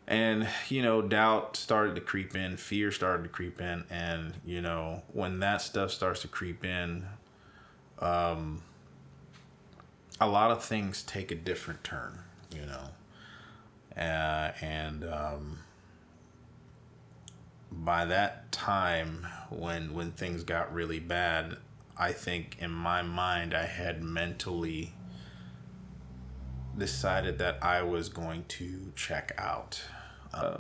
And, doubt started to creep in, fear started to creep in. And, when that stuff starts to creep in, a lot of things take a different turn, and by that time, when things got really bad, I think in my mind I had mentally decided that I was going to check out.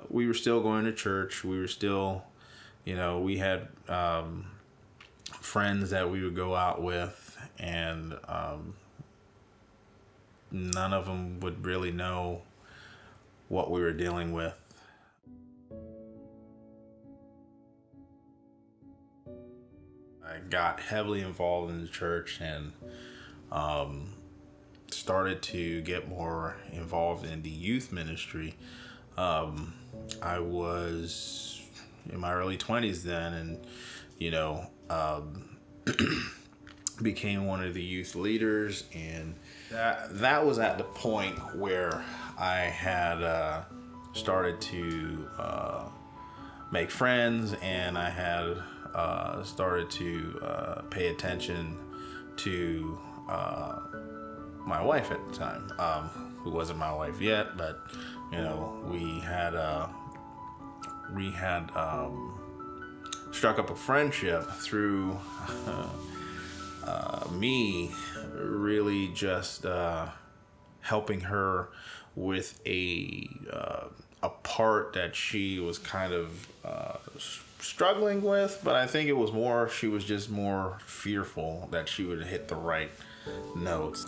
We were still going to church. We were still, we had friends that we would go out with, and none of them would really know what we were dealing with. I got heavily involved in the church and started to get more involved in the youth ministry. I was in my early 20s then, and became one of the youth leaders, and that was at the point where I had started to make friends, and I had started to pay attention to my wife at the time, who wasn't my wife yet, but we had struck up a friendship through me really just helping her with a part that she was kind of struggling with, but I think it was more, she was just more fearful that she would hit the right notes.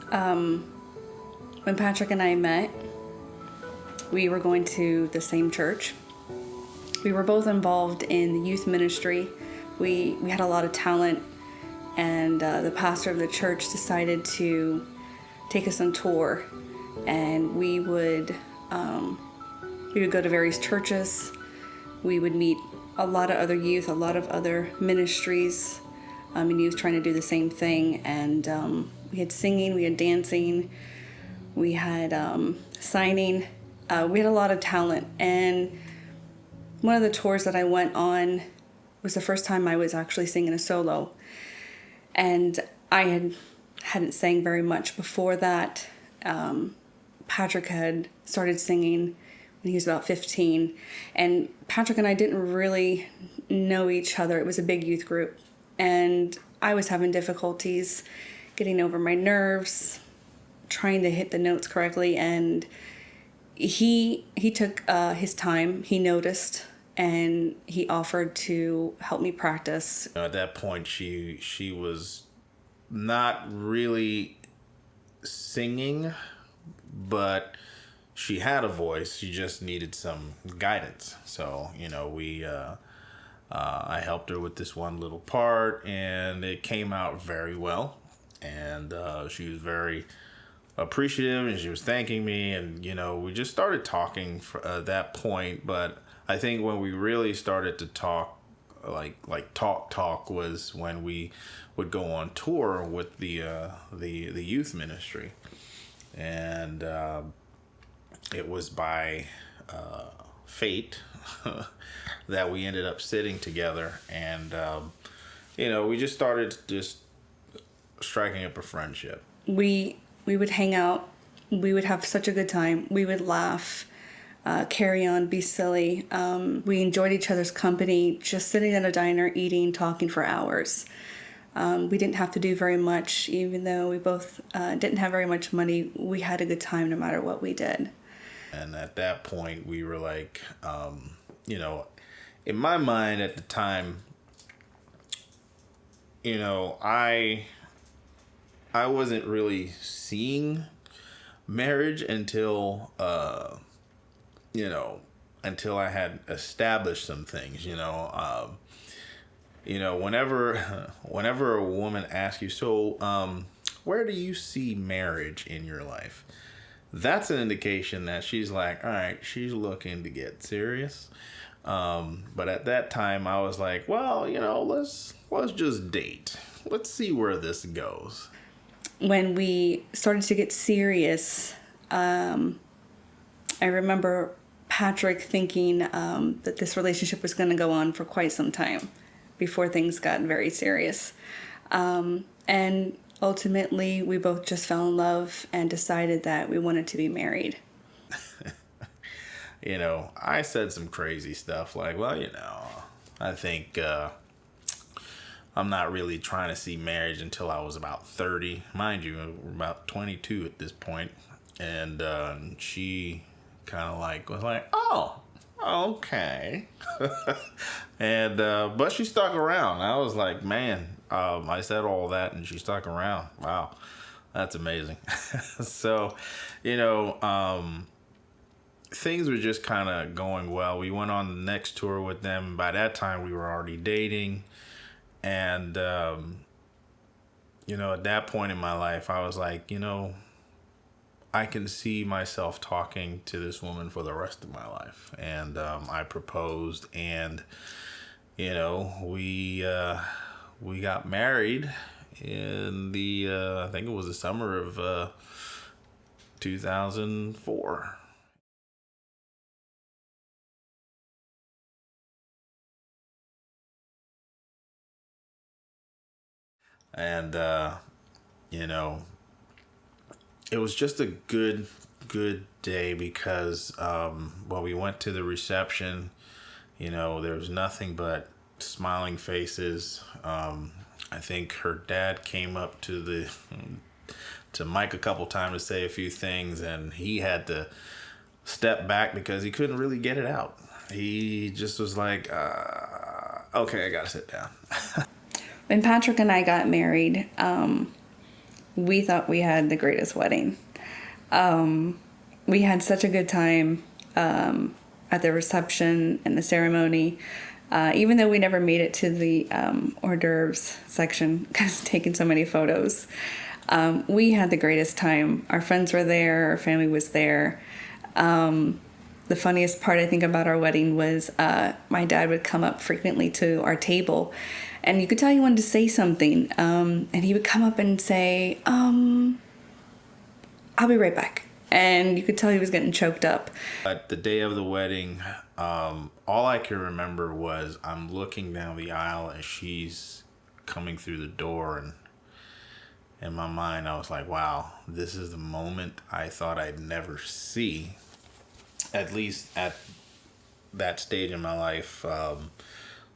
When Patrick and I met, we were going to the same church. We were both involved in the youth ministry. We had a lot of talent, and the pastor of the church decided to take us on tour, and we would go to various churches. We would meet a lot of other youth, a lot of other ministries, and youth trying to do the same thing. And we had singing, we had dancing, we had signing. We had a lot of talent. And one of the tours that I went on was the first time I was actually singing a solo. And I hadn't sang very much before that. Patrick had started singing when he was about 15. And Patrick and I didn't really know each other. It was a big youth group. And I was having difficulties getting over my nerves, trying to hit the notes correctly. And he took his time. He noticed, and he offered to help me practice. At that point, she was not really singing, but she had a voice. She just needed some guidance. So, I helped her with this one little part, and it came out very well. And she was very appreciative, and she was thanking me, and we just started talking at that point. But I think when we really started to talk, like talk was when we would go on tour with the youth ministry, and it was by fate that we ended up sitting together, and we just started striking up a friendship. We would hang out. We would have such a good time. We would laugh, carry on, be silly. We enjoyed each other's company, just sitting at a diner, eating, talking for hours. We didn't have to do very much, even though we both didn't have very much money. We had a good time no matter what we did. And at that point, we were like, in my mind at the time, I wasn't really seeing marriage until until I had established some things. Whenever a woman asks you, so where do you see marriage in your life? That's an indication that she's like, all right, she's looking to get serious. But at that time, I was like, well, let's just date. Let's see where this goes. When we started to get serious, I remember Patrick thinking that this relationship was going to go on for quite some time before things got very serious. And ultimately, we both just fell in love and decided that we wanted to be married. I said some crazy stuff like, well, I think I'm not really trying to see marriage until I was about 30. Mind you, we're about 22 at this point. And she kind of was like, oh, okay. And but she stuck around. I was like, man, I said all that and she stuck around. Wow, that's amazing. So, things were just kind of going well. We went on the next tour with them. By that time, we were already dating. And, at that point in my life, I was like, I can see myself talking to this woman for the rest of my life. And I proposed, and, we got married in I think it was the summer of 2004. And, it was just a good day because, we went to the reception, there was nothing but smiling faces. I think her dad came up to Mike a couple times to say a few things, and he had to step back because he couldn't really get it out. He just was like, okay, I gotta sit down. When Patrick and I got married, we thought we had the greatest wedding. We had such a good time at the reception and the ceremony, even though we never made it to the hors d'oeuvres section because taking so many photos. We had the greatest time. Our friends were there. Our family was there. The funniest part, I think, about our wedding was my dad would come up frequently to our table, and you could tell he wanted to say something, and he would come up and say, I'll be right back. And you could tell he was getting choked up. At the day of the wedding, all I can remember was I'm looking down the aisle as she's coming through the door, and in my mind, I was like, wow, this is the moment I thought I'd never see. At least at that stage in my life. I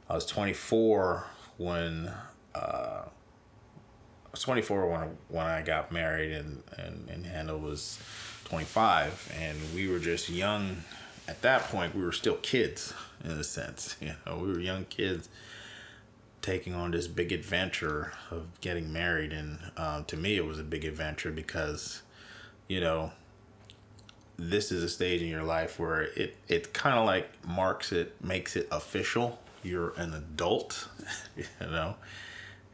was 24 when when I got married, and Hannah was 25, and we were just young. At that point, we were still kids in a sense. We were young kids taking on this big adventure of getting married, and to me, it was a big adventure because, this is a stage in your life where it kind of makes it official. You're an adult,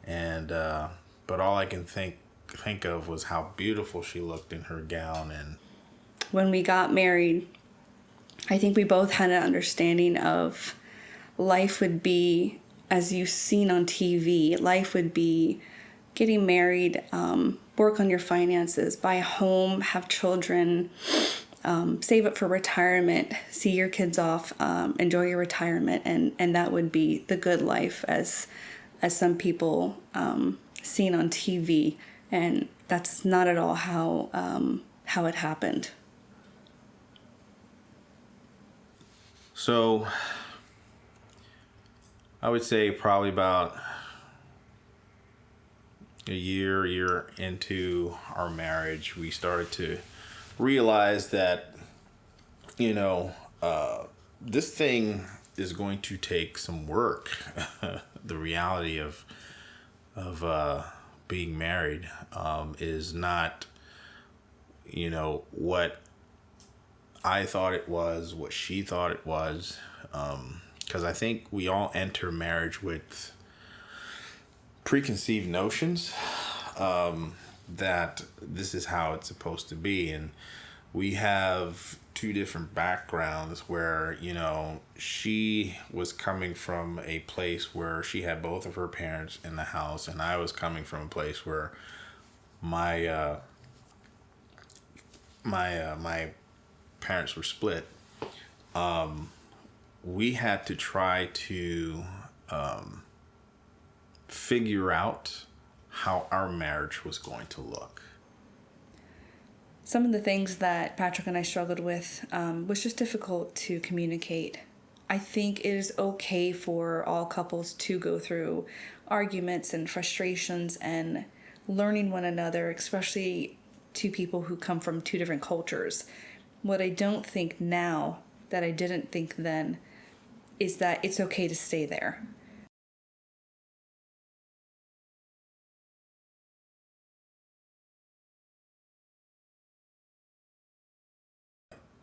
and but all I can think of was how beautiful she looked in her gown. And when we got married, I think we both had an understanding of life would be, as you've seen on TV, life would be getting married, work on your finances, buy a home, have children, save up for retirement, see your kids off, enjoy your retirement, and that would be the good life as some people seen on TV, and that's not at all how it happened. So I would say probably about a year into our marriage, we started to realize that, this thing is going to take some work. The reality of being married is not, what I thought it was, what she thought it was. Because I think we all enter marriage with preconceived notions that this is how it's supposed to be. And we have two different backgrounds where, she was coming from a place where she had both of her parents in the house, and I was coming from a place where my parents were split. we had to try to figure out how our marriage was going to look. Some of the things that Patrick and I struggled with was just difficult to communicate. I think it is okay for all couples to go through arguments and frustrations and learning one another, especially two people who come from two different cultures. What I don't think now that I didn't think then is that it's okay to stay there.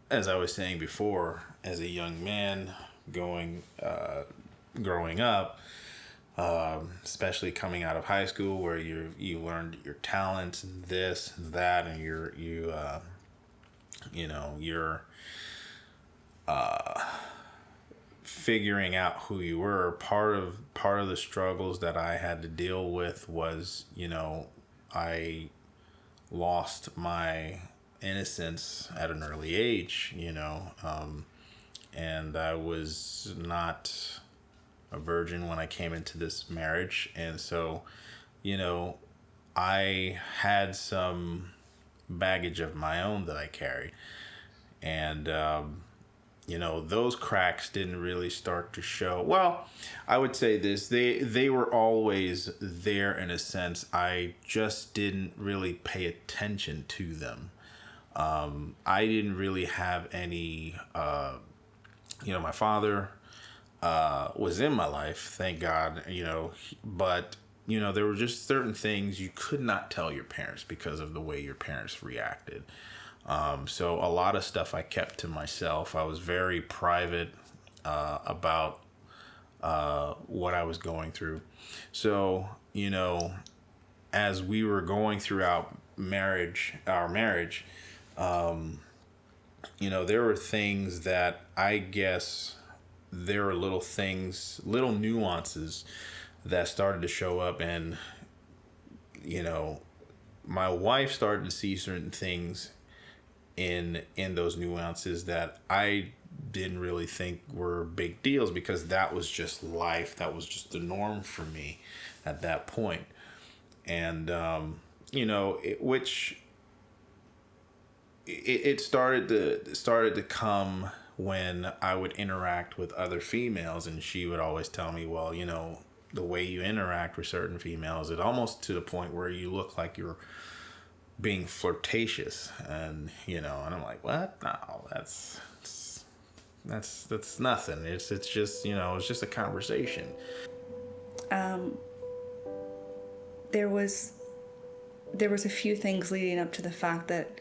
As I was saying before, as a young man growing up, especially coming out of high school, where you learned your talents and this and that, and you're figuring out who you were. Part of the struggles that I had to deal with was, I lost my innocence at an early age, and I was not a virgin when I came into this marriage. And so, I had some baggage of my own that I carried. And, those cracks didn't really start to show. Well, I would say this, they were always there in a sense. I just didn't really pay attention to them. I didn't really have any, my father was in my life, thank God, but, there were just certain things you could not tell your parents because of the way your parents reacted. So a lot of stuff I kept to myself. I was very private about what I was going through. So, as we were going throughout our marriage, there were things that I guess there were little nuances that started to show up, and, my wife started to see certain things in those nuances that I didn't really think were big deals, because that was just life. That was just the norm for me at that point. And, it started to come when I would interact with other females, and she would always tell me, well, the way you interact with certain females, it almost to the point where you look like you're being flirtatious. And and I'm like, what? No, that's nothing. It's just it's just a conversation. There was a few things leading up to the fact that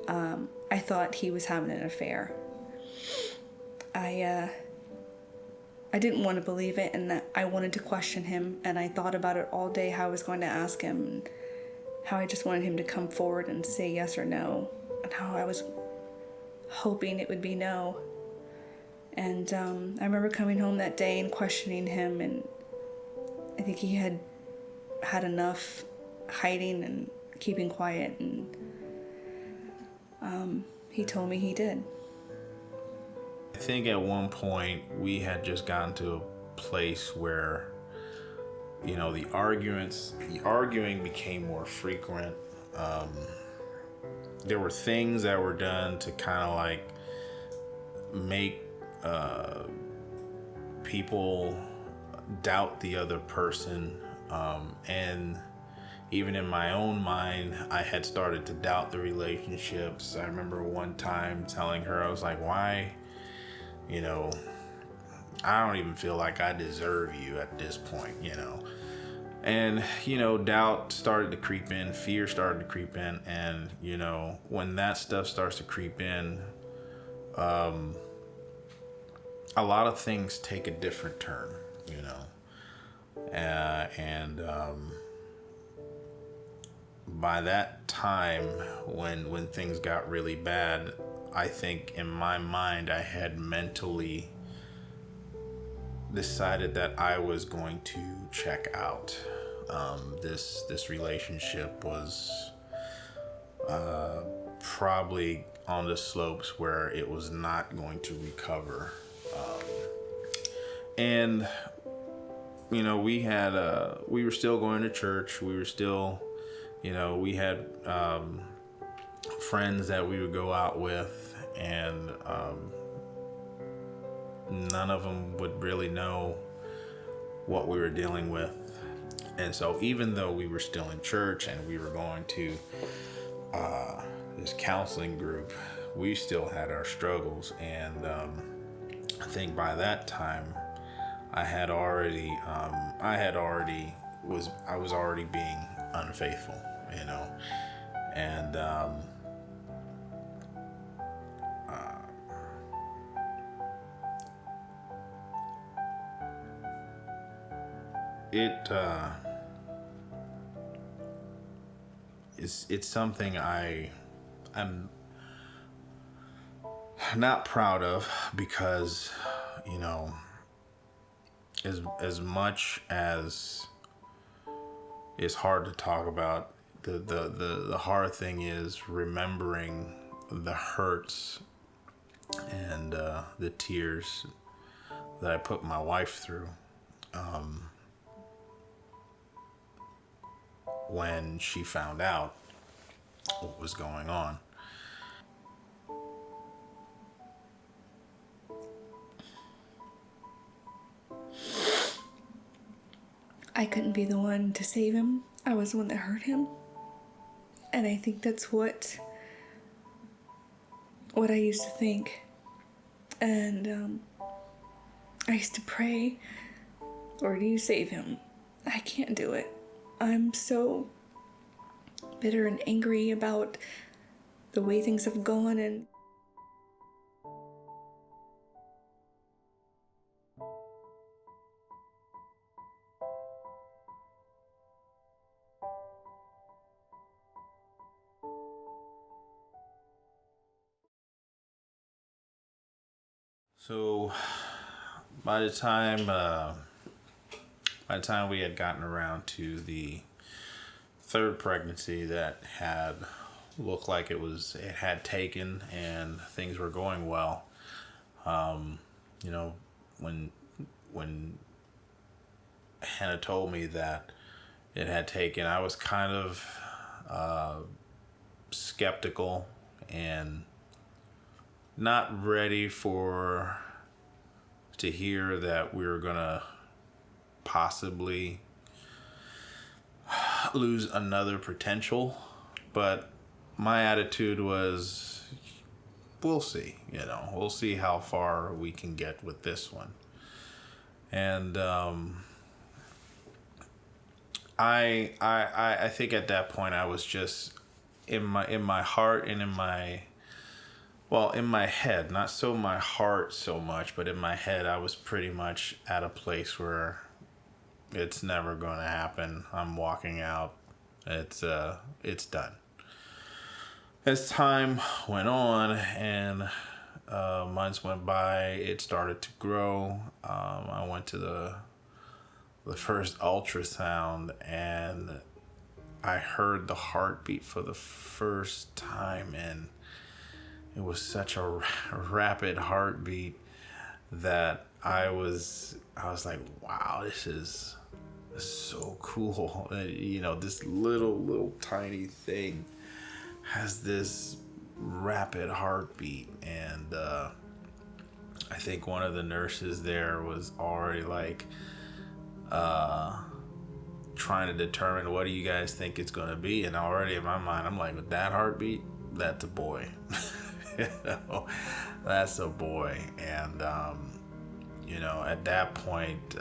I thought he was having an affair. I didn't want to believe it, and I wanted to question him, and I thought about it all day, how I was going to ask him, and how I just wanted him to come forward and say yes or no, and how I was hoping it would be no. And I remember coming home that day and questioning him, and I think he had enough hiding and keeping quiet, and he told me he did. I think at one point we had just gotten to a place where, the arguing became more frequent. There were things that were done to kind of like make people doubt the other person. And even in my own mind, I had started to doubt the relationships. I remember one time telling her, I was like, why? I don't even feel like I deserve you at this point, And, doubt started to creep in, fear started to creep in. And, when that stuff starts to creep in, a lot of things take a different turn, and by that time, when things got really bad, I think in my mind I had mentally decided that I was going to check out. This relationship was probably on the slopes where it was not going to recover. And we were still going to church. We were still, we had friends that we would go out with, and none of them would really know what we were dealing with. And so even though we were still in church and we were going to this counseling group, we still had our struggles. And I think by that time I was already being unfaithful, and it's something I'm not proud of, because as much as it's hard to talk about, the hard thing is remembering the hurts and the tears that I put my wife through when she found out what was going on. I couldn't be the one to save him. I was the one that hurt him. And I think that's what I used to think. And I used to pray, Lord, you save him. I can't do it. I'm so bitter and angry about the way things have gone, and so by the time we had gotten around to the third pregnancy that had looked like it had taken and things were going well, when Hannah told me that it had taken, I was kind of skeptical and not ready to hear that we were gonna possibly lose another potential. But my attitude was, we'll see, we'll see how far we can get with this one. And I think at that point I was just in my heart and in my head, not so my heart so much, but in my head, I was pretty much at a place where it's never going to happen. I'm walking out. It's done. As time went on and months went by, it started to grow. I went to the first ultrasound, and I heard the heartbeat for the first time, and it was such a rapid heartbeat that I was like, wow, this is so cool. This little tiny thing has this rapid heartbeat. And I think one of the nurses there was already like trying to determine, what do you guys think it's going to be? And already in my mind, I'm like, with that heartbeat, that's a boy. That's a boy. And at that point,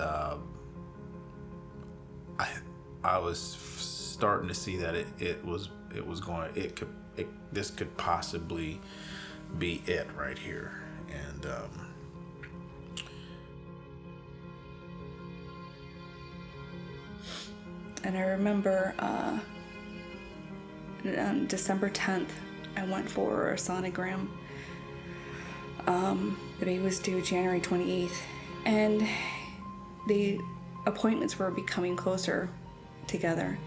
I was starting to see that this could possibly be it right here. And I remember on December 10th, I went for a sonogram. The baby was due January 28th, and the appointments were becoming closer together.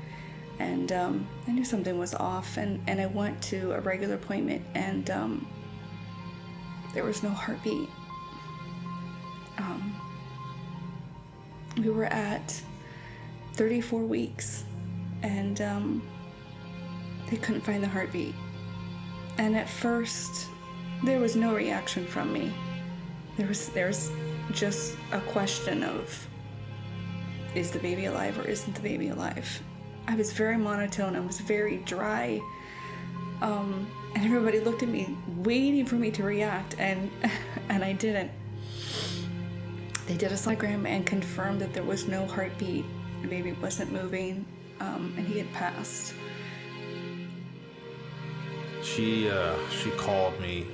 And I knew something was off, and I went to a regular appointment, and there was no heartbeat. We were at 34 weeks, and they couldn't find the heartbeat. And at first, there was no reaction from me. There's just a question of, is the baby alive or isn't the baby alive? I was very monotone. I was very dry. And everybody looked at me, waiting for me to react, and I didn't. They did a sonogram and confirmed that there was no heartbeat. The baby wasn't moving, and he had passed. She called me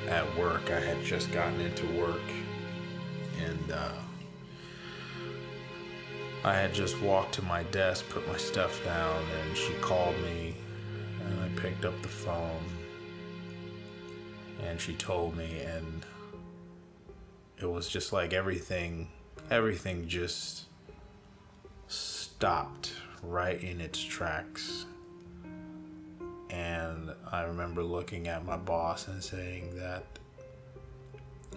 at work. I had just gotten into work, and I had just walked to my desk, put my stuff down, and she called me, and I picked up the phone, and she told me, and it was just like everything just stopped right in its tracks. And I remember looking at my boss and saying that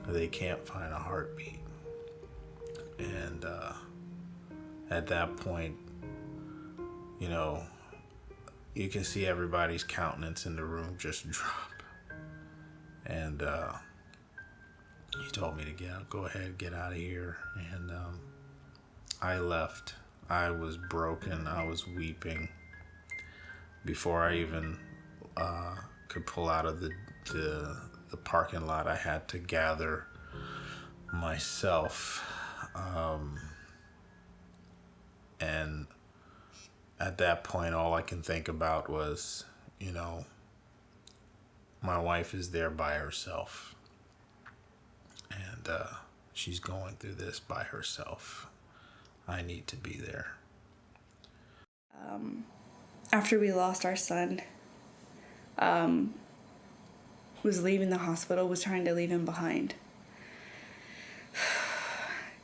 they can't find a heartbeat. And at that point, you know, you can see everybody's countenance in the room just drop. And he told me to go ahead, get out of here. And I left. I was broken. I was weeping. Before I even could pull out of the parking lot, I had to gather myself. And at that point, all I can think about was, you know, my wife is there by herself. And she's going through this by herself. I need to be there. After we lost our son, was leaving the hospital, was trying to leave him behind.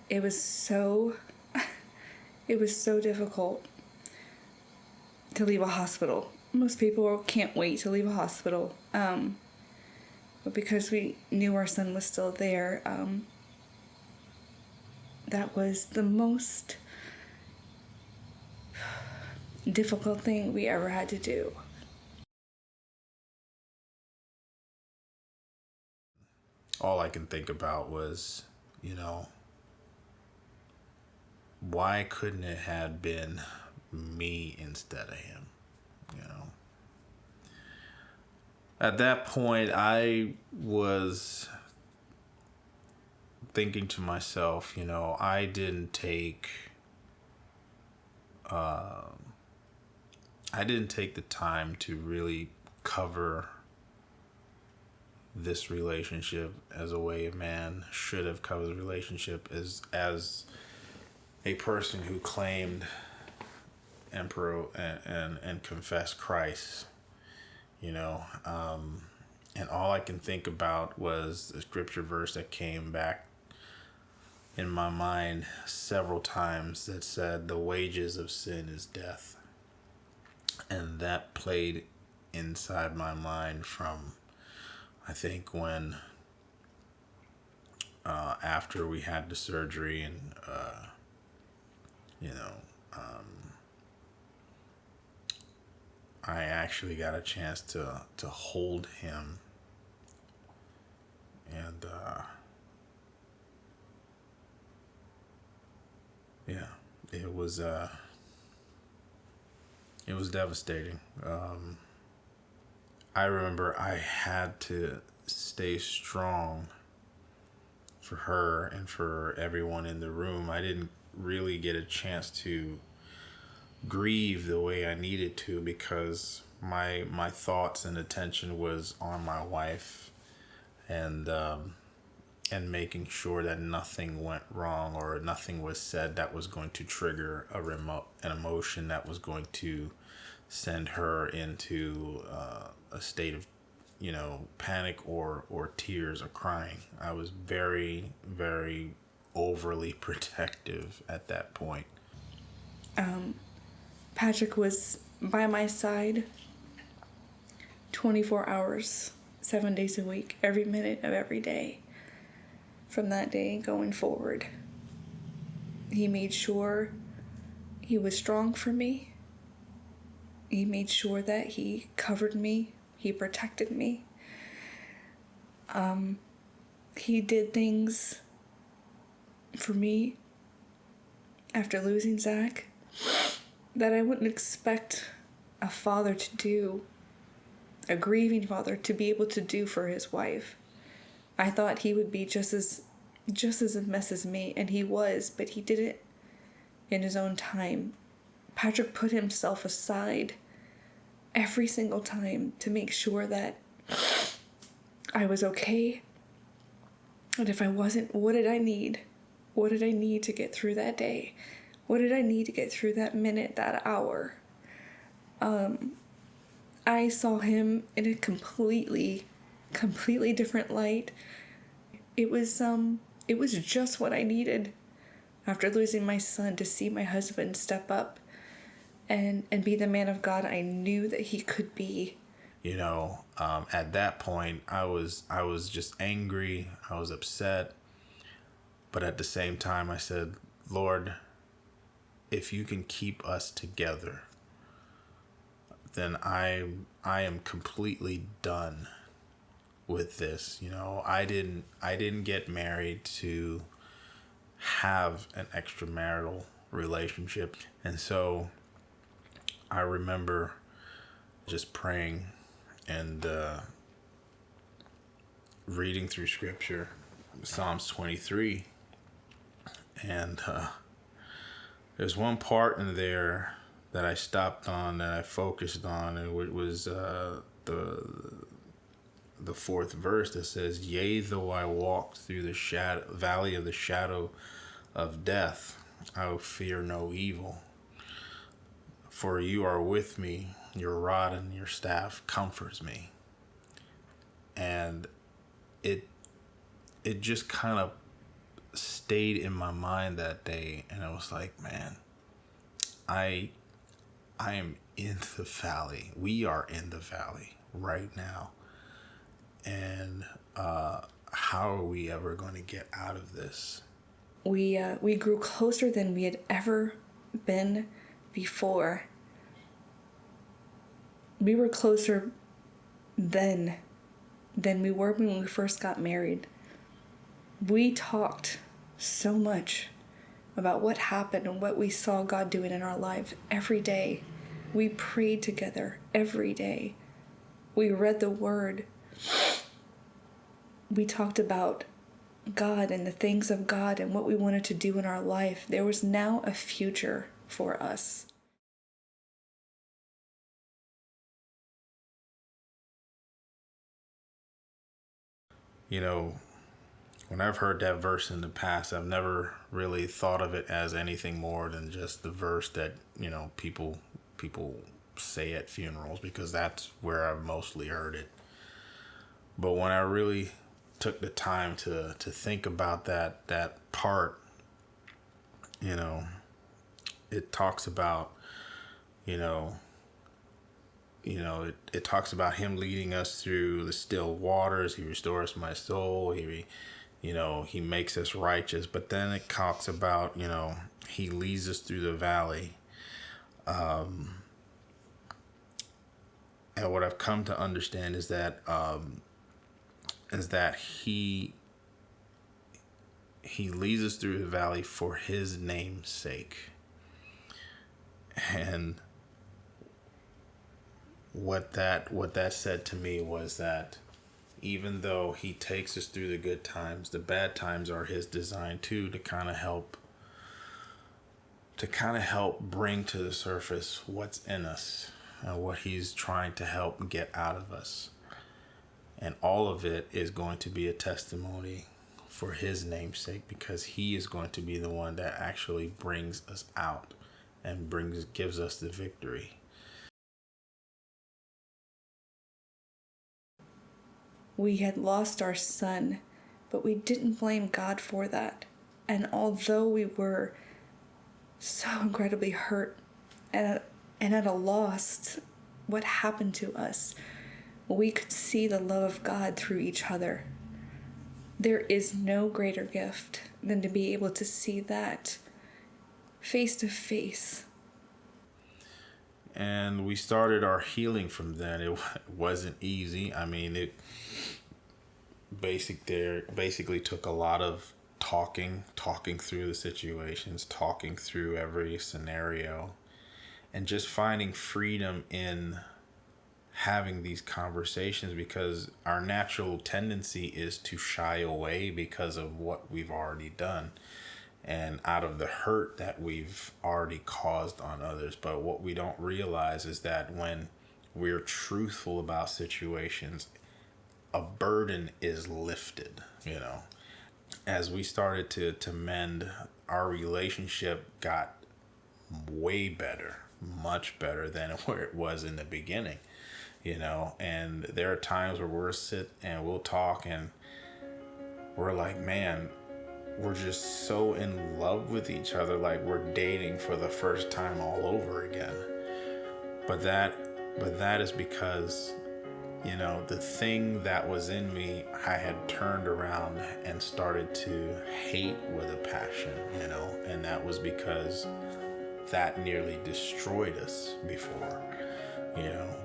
It was so difficult to leave a hospital. Most people can't wait to leave a hospital. But because we knew our son was still there, that was the most difficult thing we ever had to do. All I can think about was, you know, why couldn't it have been me instead of him, you know? At that point, I was thinking to myself, you know, I didn't take the time to really cover this relationship as a way a man should have covered the relationship as a person who claimed and confessed Christ, you know. And all I can think about was the scripture verse that came back in my mind several times that said, the wages of sin is death. And that played inside my mind from, I think, when after we had the surgery and I actually got a chance to hold him, and it was devastating. I remember I had to stay strong for her and for everyone in the room. I didn't really get a chance to grieve the way I needed to because my thoughts and attention was on my wife and making sure that nothing went wrong or nothing was said that was going to trigger an emotion that was going to send her into a state of, you know, panic or tears or crying. I was very, very overly protective at that point. Patrick was by my side 24 hours, 7 days a week, every minute of every day. From that day going forward, he made sure he was strong for me. He made sure that he covered me. He protected me. He did things for me after losing Zach that I wouldn't expect a father to do, a grieving father to be able to do for his wife. I thought he would be just as a mess as me, and he was, but he did it in his own time. Patrick put himself aside every single time to make sure that I was okay. And if I wasn't, what did I need? What did I need to get through that day? What did I need to get through that minute, that hour? I saw him in a completely different light. It was just what I needed after losing my son, to see my husband step up and be the man of God I knew that he could be. At that point, I was just angry. I was upset. But at the same time, I said, Lord, if you can keep us together, then I am completely done with this. I didn't get married to have an extramarital relationship. And so I remember just praying and reading through scripture, Psalms 23. And there's one part in there that I stopped on, that I focused on, and it was the fourth verse that says, "Yea, though I walk through the valley of the shadow of death, I will fear no evil. For you are with me, your rod and your staff comforts me." And it just kind of stayed in my mind that day, and I was like, man, I am in the valley. We are in the valley right now. And how are we ever going to get out of this? We grew closer than we had ever been before. We were closer then than we were when we first got married. We talked so much about what happened and what we saw God doing in our lives every day. We prayed together every day. We read the Word. We talked about God and the things of God and what we wanted to do in our life. There was now a future for us. When I've heard that verse in the past, I've never really thought of it as anything more than just the verse that, people say at funerals, because that's where I've mostly heard it. But when I really took the time to think about that part, it talks about, it talks about him leading us through the still waters. He restores my soul. He makes us righteous. But then it talks about, he leads us through the valley. And what I've come to understand is that he leads us through the valley for his name's sake. And what that said to me was that even though he takes us through the good times, the bad times are his design too, to kind of help bring to the surface what's in us and what he's trying to help get out of us. And all of it is going to be a testimony for his name's sake, because he is going to be the one that actually brings us out and gives us the victory. We had lost our son, but we didn't blame God for that. And although we were so incredibly hurt and and at a loss what happened to us. We could see the love of God through each other. There is no greater gift than to be able to see that face to face. And we started our healing from then. It wasn't easy. I mean, it basically took a lot of talking through the situations, talking through every scenario, and just finding freedom in having these conversations, because our natural tendency is to shy away because of what we've already done and out of the hurt that we've already caused on others. But what we don't realize is that when we're truthful about situations, a burden is lifted, As we started to mend, our relationship got way better, much better than where it was in the beginning, and there are times where we'll sit and we'll talk and we're like, man, we're just so in love with each other, like we're dating for the first time all over again. But that is because, the thing that was in me, I had turned around and started to hate with a passion, and that was because that nearly destroyed us before,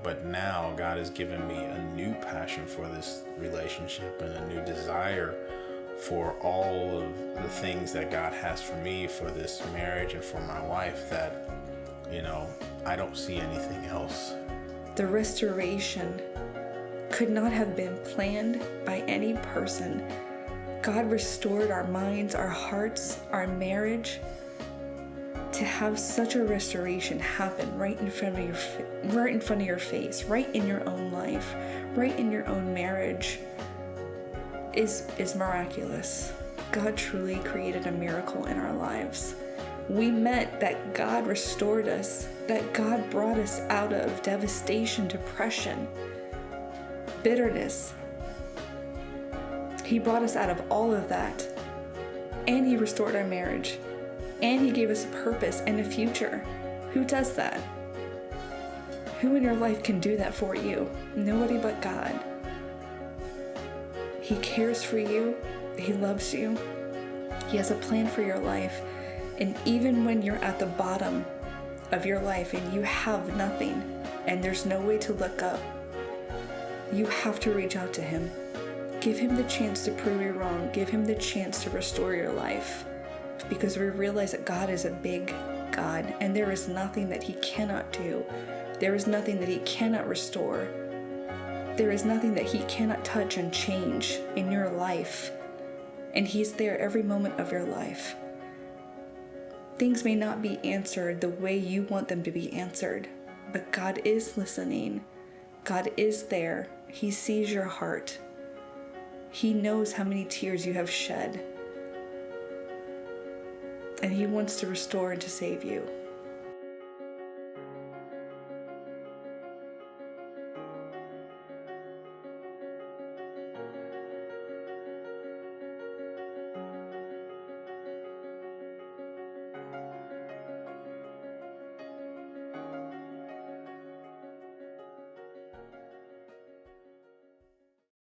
but now God has given me a new passion for this relationship and a new desire for all of the things that God has for me, for this marriage and for my wife, that, I don't see anything else. The restoration could not have been planned by any person. God restored our minds, our hearts, our marriage. To have such a restoration happen right in front of your face, right in your own life, right in your own marriage, is miraculous. God truly created a miracle in our lives. We met that God restored us, that God brought us out of devastation, depression, bitterness. He brought us out of all of that, and He restored our marriage, and He gave us a purpose and a future. Who does that? Who in your life can do that for you? Nobody but God. He cares for you. He loves you. He has a plan for your life. And even when you're at the bottom of your life and you have nothing and there's no way to look up, you have to reach out to Him. Give Him the chance to prove you wrong. Give Him the chance to restore your life. Because we realize that God is a big God, and there is nothing that He cannot do. There is nothing that He cannot restore. There is nothing that He cannot touch and change in your life. And He's there every moment of your life. Things may not be answered the way you want them to be answered, but God is listening. God is there. He sees your heart. He knows how many tears you have shed. And He wants to restore and to save you.